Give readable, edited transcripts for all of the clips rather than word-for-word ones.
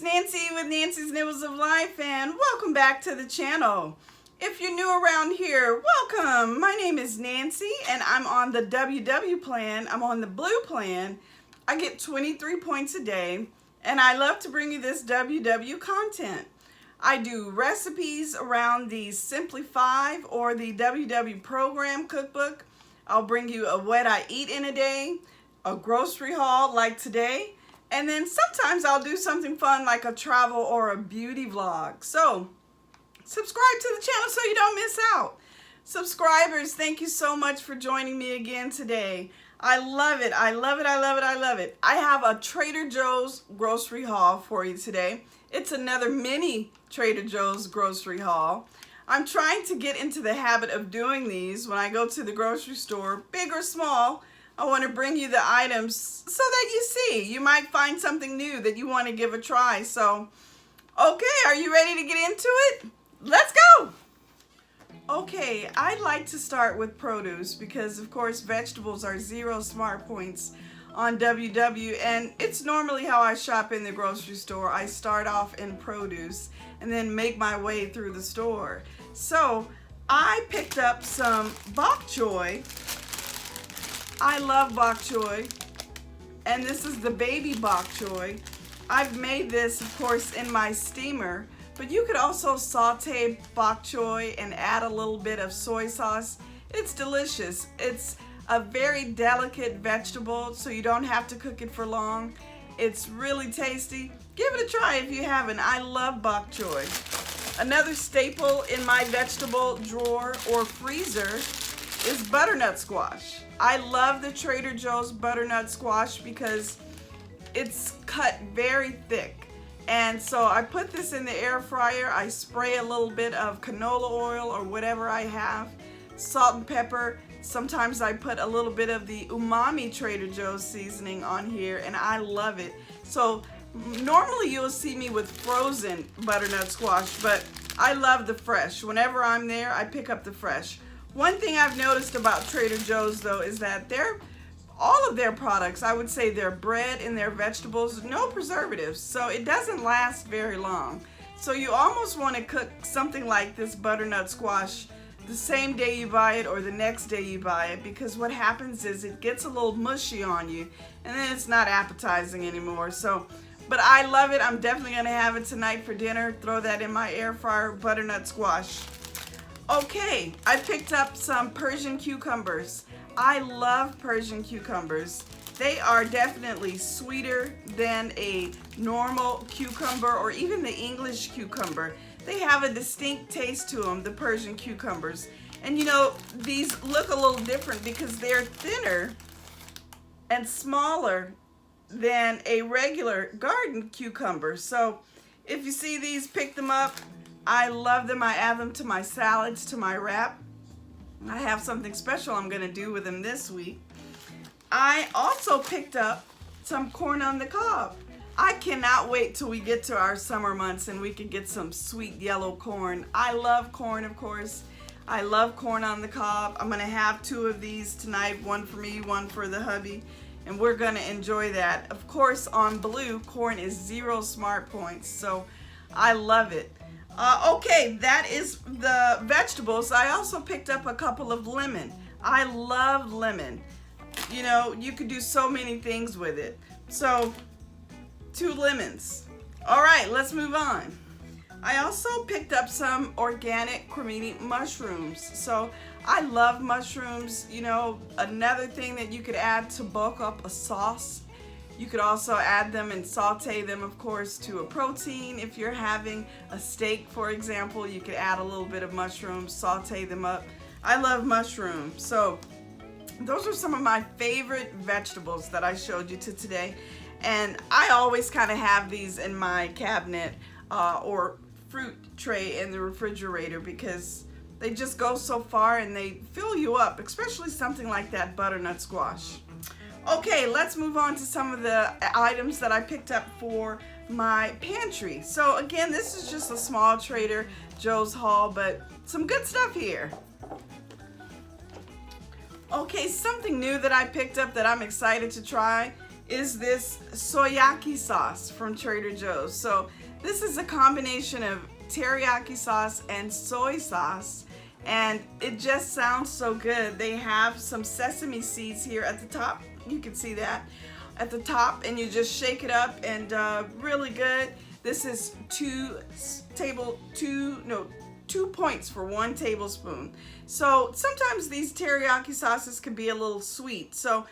Nancy with Nancy's Nibbles of Life, and welcome back to the channel. If you're new around here, welcome. My name is Nancy and I'm on the WW plan. I'm on the blue plan. I get 23 points a day and I love to bring you this WW content. I do recipes around the Simply 5 or the WW program cookbook. I'll bring you a what I eat in a day, a grocery haul like today, and then sometimes I'll do something fun like a travel or a beauty vlog. So subscribe to the channel so you don't miss out. Subscribers, thank you so much for joining me again today. I love it. I love it. I love it. I love it. I have a Trader Joe's grocery haul for you today. It's another mini Trader Joe's grocery haul. I'm trying to get into the habit of doing these when I go to the grocery store, big or small. I want to bring you the items so that you see. You might find something new that you want to give a try. So, okay, are you ready to get into it? Let's go! Okay, I'd like to start with produce because, of course, vegetables are 0 smart points on WW, and it's normally how I shop in the grocery store. I start off in produce and then make my way through the store. So, I picked up some Bok Choy. I love Bok Choy, and this is the baby Bok Choy. I've made this, of course, in my steamer, but you could also saute Bok Choy and add a little bit of soy sauce. It's delicious. It's a very delicate vegetable, so you don't have to cook it for long. It's really tasty. Give it a try if you haven't. I love Bok Choy. Another staple in my vegetable drawer or freezer is butternut squash. I love the Trader Joe's butternut squash because it's cut very thick. And so I put this in the air fryer. I spray a little bit of canola oil or whatever I have, salt and pepper. Sometimes I put a little bit of the umami Trader Joe's seasoning on here, and I love it. So normally you'll see me with frozen butternut squash, but I love the fresh. Whenever I'm there, I pick up the fresh. One thing I've noticed about Trader Joe's though is that all of their products, I would say their bread and their vegetables, no preservatives, so it doesn't last very long. So you almost want to cook something like this butternut squash the same day you buy it or the next day you buy it, because what happens is it gets a little mushy on you and then it's not appetizing anymore. So, but I love it. I'm definitely going to have it tonight for dinner. Throw that in my air fryer, butternut squash. Okay, I picked up some Persian cucumbers. I love Persian cucumbers. They are definitely sweeter than a normal cucumber or even the English cucumber. They have a distinct taste to them, the Persian cucumbers. And you know, these look a little different because they're thinner and smaller than a regular garden cucumber. So if you see these, pick them up. I love them. I add them to my salads, to my wrap. I have something special I'm going to do with them this week. I also picked up some corn on the cob. I cannot wait till we get to our summer months and we can get some sweet yellow corn. I love corn, of course. I love corn on the cob. I'm going to have 2 of these tonight, one for me, one for the hubby, and we're going to enjoy that. Of course, on blue, corn is 0 smart points, so I love it. Okay, that is the vegetables. I also picked up a couple of lemon. I love lemon. You know, you could do so many things with it. So, 2 lemons. All right, let's move on. I also picked up some organic Cremini mushrooms. So, I love mushrooms. You know, another thing that you could add to bulk up a sauce. You could also add them and saute them, of course, to a protein. If you're having a steak, for example, you could add a little bit of mushrooms, saute them up. I love mushrooms. So those are some of my favorite vegetables that I showed you today. And I always kind of have these in my cabinet or fruit tray in the refrigerator because they just go so far and they fill you up, especially something like that butternut squash. Okay, let's move on to some of the items that I picked up for my pantry. So again, this is just a small Trader Joe's haul, but some good stuff here. Okay, something new that I picked up that I'm excited to try is this Soyaki sauce from Trader Joe's. So this is a combination of teriyaki sauce and soy sauce, and it just sounds so good. They have some sesame seeds here at the top. You can see that at the top, and you just shake it up, and really good. This is 2 points for 1 tablespoon. So sometimes these teriyaki sauces can be a little sweet. So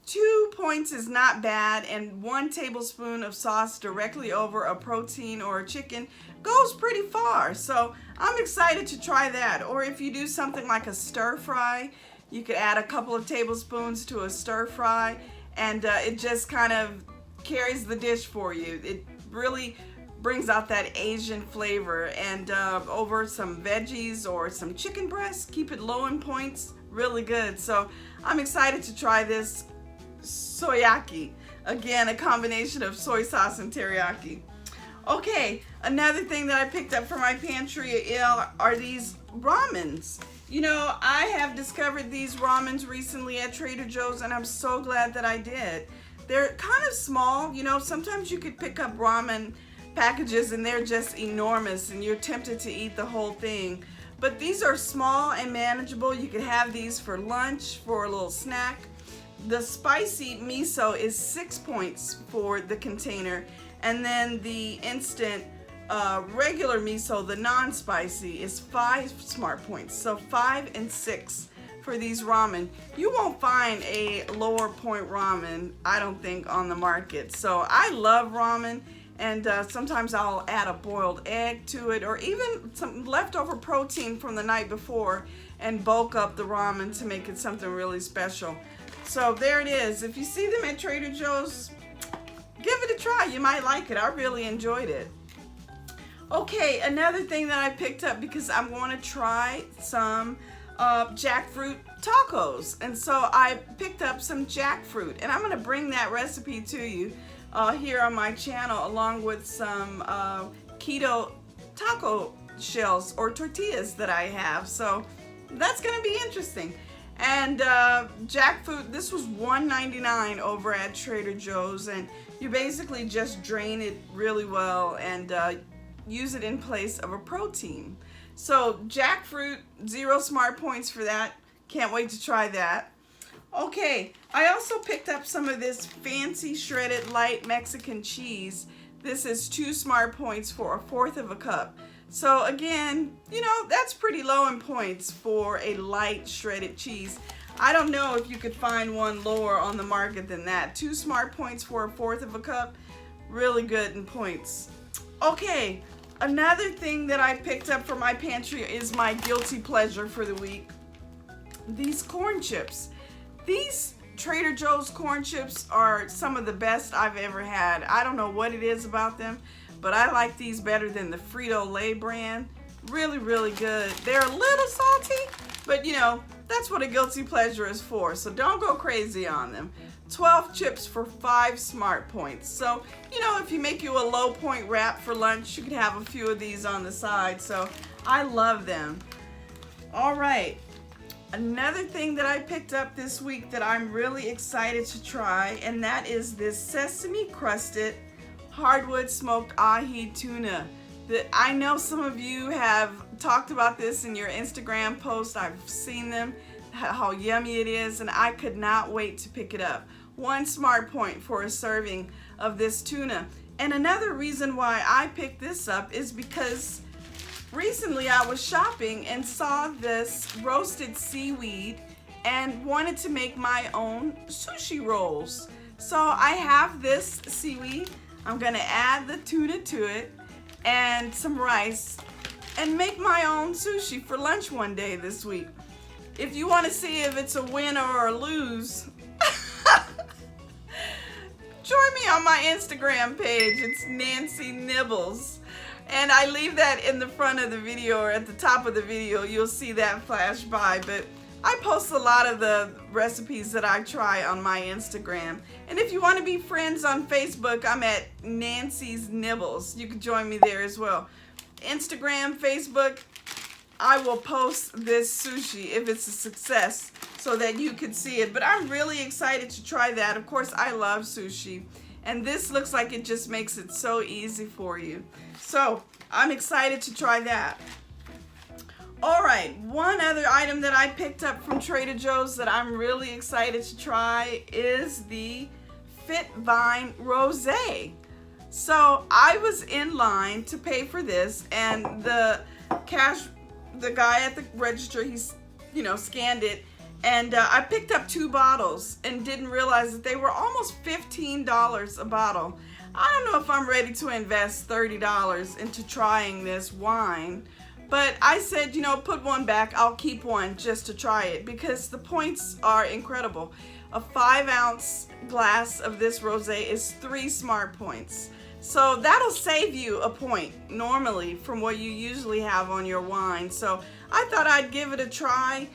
2 points is not bad, and 1 tablespoon of sauce directly over a protein or a chicken goes pretty far. So I'm excited to try that. Or if you do something like a stir fry, you could add a couple of tablespoons to a stir fry, and it just kind of carries the dish for you. It really brings out that Asian flavor, and over some veggies or some chicken breast, keep it low in points, really good. So I'm excited to try this Soyaki. Again, a combination of soy sauce and teriyaki. Okay, another thing that I picked up from my pantry are these ramens. You know, I have discovered these ramens recently at Trader Joe's, and I'm so glad that I did. They're kind of small. You know, sometimes you could pick up ramen packages and they're just enormous and you're tempted to eat the whole thing. But these are small and manageable. You could have these for lunch, for a little snack. The spicy miso is 6 points for the container, and then the instant regular miso, the non-spicy, is 5 smart points. So 5 and 6 for these ramen. You won't find a lower point ramen, I don't think, on the market. So I love ramen, and sometimes I'll add a boiled egg to it, or even some leftover protein from the night before and bulk up the ramen to make it something really special. So there it is. If you see them at Trader Joe's, give it a try. You might like it. I really enjoyed it. Okay, another thing that I picked up because I'm going to try some jackfruit tacos. And so I picked up some jackfruit, and I'm going to bring that recipe to you here on my channel, along with some keto taco shells or tortillas that I have. So that's going to be interesting. And jackfruit, this was $1.99 over at Trader Joe's, and you basically just drain it really well and use it in place of a protein. So jackfruit, 0 smart points for that. Can't wait to try that. Okay, I also picked up some of this fancy shredded light Mexican cheese. This is 2 smart points for 1/4 of a cup. So again, you know, that's pretty low in points for a light shredded cheese. I don't know if you could find one lower on the market than that. 2 smart points for 1/4 of a cup, really good in points. Okay, another thing that I picked up from my pantry is my guilty pleasure for the week. These corn chips. These Trader Joe's corn chips are some of the best I've ever had. I don't know what it is about them, but I like these better than the Frito-Lay brand. Really, really good. They're a little salty, but you know, that's what a guilty pleasure is for, so don't go crazy on them. 12 chips for 5 smart points. So, you know, if you make you a low point wrap for lunch, you could have a few of these on the side, so I love them. All right. Another thing that I picked up this week that I'm really excited to try, and that is this Sesame Crusted Hardwood Smoked Ahi Tuna. I know some of you have talked about this in your Instagram posts. I've seen them, how yummy it is, and I could not wait to pick it up. 1 smart point for a serving of this tuna. And another reason why I picked this up is because recently I was shopping and saw this roasted seaweed and wanted to make my own sushi rolls. So I have this seaweed. I'm gonna add the tuna to it and some rice and make my own sushi for lunch one day this week. If you want to see if it's a win or a lose, join me on my Instagram page. It's Nancy Nibbles. And I leave that in the front of the video, or at the top of the video. You'll see that flash by. But I post a lot of the recipes that I try on my Instagram. And if you want to be friends on Facebook, I'm at Nancy's Nibbles. You can join me there as well. Instagram, Facebook, I will post this sushi if it's a success so that you could see it. But I'm really excited to try that. Of course, I love sushi, and this looks like it just makes it so easy for you. So I'm excited to try that. All right, one other item that I picked up from Trader Joe's that I'm really excited to try is the Fitvine Rose. So I was in line to pay for this, and the guy at the register, he's, scanned it, and I picked up 2 bottles and didn't realize that they were almost $15 a bottle. I don't know if I'm ready to invest $30 into trying this wine, but I said, put one back. I'll keep one just to try it because the points are incredible. A 5-ounce glass of this rosé is 3 smart points. So that'll save you a point normally from what you usually have on your wine. So I thought I'd give it a try.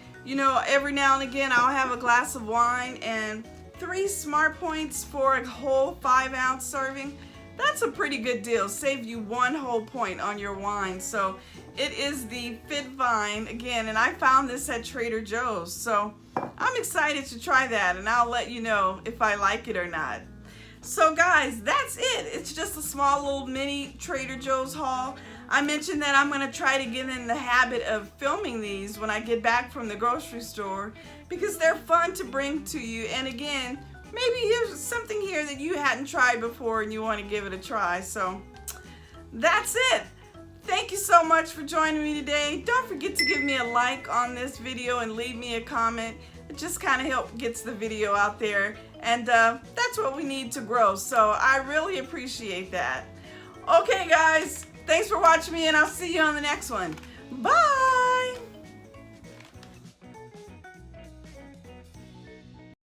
Every now and again I'll have a glass of wine, and 3 smart points for a whole 5-ounce serving. That's a pretty good deal. Save you 1 whole point on your wine. So it is the Fitvine again, and I found this at Trader Joe's. So I'm excited to try that, and I'll let you know if I like it or not. So guys, that's it. It's just a small little mini Trader Joe's haul. I mentioned that I'm going to try to get in the habit of filming these when I get back from the grocery store because they're fun to bring to you. And again, maybe there's something here that you hadn't tried before and you want to give it a try. So that's it. Thank you so much for joining me today. Don't forget to give me a like on this video and leave me a comment. It just kind of helps gets the video out there, and that's what we need to grow. So I really appreciate that. Okay guys, thanks for watching me, and I'll see you on the next one. Bye!